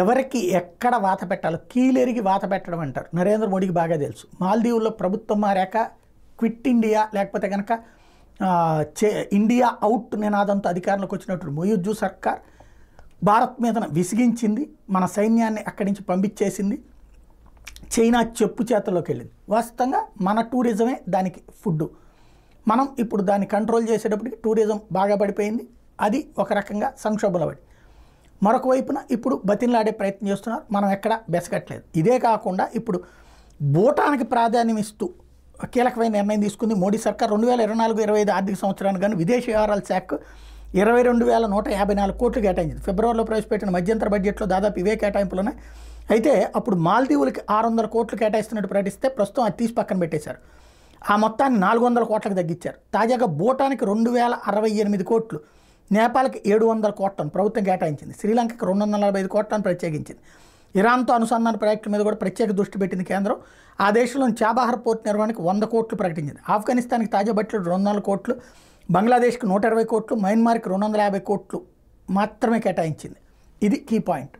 ఎవరికి ఎక్కడ వాత పెట్టాలో కీలెరిగి వాత పెట్టడం అంటారు. నరేంద్ర మోడీకి బాగా తెలుసు. మాల్దీవుల్లో ప్రభుత్వం మారాక క్విట్ ఇండియా లేకపోతే కనుక ఇండియా అవుట్ నినాదంతో అధికారంలోకి వచ్చినప్పుడు మొయిజు సర్కార్ భారత్ మీద విసిగించింది, మన సైన్యాన్ని అక్కడి నుంచి పంపించేసింది, చైనా చెప్పు చేతల్లోకి వెళ్ళింది. వాస్తవంగా మన టూరిజమే దానికి ఫుడ్. మనం ఇప్పుడు దాన్ని కంట్రోల్ చేసేటప్పటికి టూరిజం బాగా పడిపోయింది. అది ఒక రకంగా సంక్షోభంలో పడి, మరొక వైపున ఇప్పుడు బతిన్లాడే ప్రయత్నం చేస్తున్నారు. మనం ఎక్కడ బెసగట్లేదు. ఇదే కాకుండా ఇప్పుడు భూటానికి ప్రాధాన్యం ఇస్తూ కీలకమైన నిర్ణయం తీసుకుంది మోడీ సర్కార్. 2024-25 ఆర్థిక సంవత్సరానికి కానీ విదేశీ వ్యవహారాల శాఖకు 22,154 కోట్లు కేటాయించింది. ఫిబ్రవరిలో ప్రవేశపెట్టిన మధ్యంతర బడ్జెట్లో దాదాపు ఇవే కేటాయింపులు ఉన్నాయి. అయితే అప్పుడు మాల్దీవులకి 600 కోట్లు కేటాయిస్తున్నట్టు ప్రకటిస్తే ప్రస్తుతం అది తీసి పక్కన పెట్టేశారు. ఆ మొత్తాన్ని 400 కోట్లకు తగ్గించారు. తాజాగా భూటానికి 2,068 కోట్లు, నేపాల్కి 700 కోట్లను ప్రభుత్వం కేటాయించింది. శ్రీలంకకి 245 కోట్లను ప్రత్యేకించింది. ఇరాన్తో అనుసంధాన ప్రాజెక్టుల మీద కూడా ప్రత్యేక దృష్టి పెట్టింది కేంద్రం. ఆ దేశంలోని చాబహార్ పోర్ట్ నిర్వహణకు 100 కోట్లు ప్రకటించింది. ఆఫ్ఘనిస్తాన్కి తాజా బడ్జెట్లో 200 కోట్లు, బంగ్లాదేశ్కి 120 కోట్లు, మయన్మార్కి 250 కోట్లు మాత్రమే కేటాయించింది. ఇది కీ పాయింట్.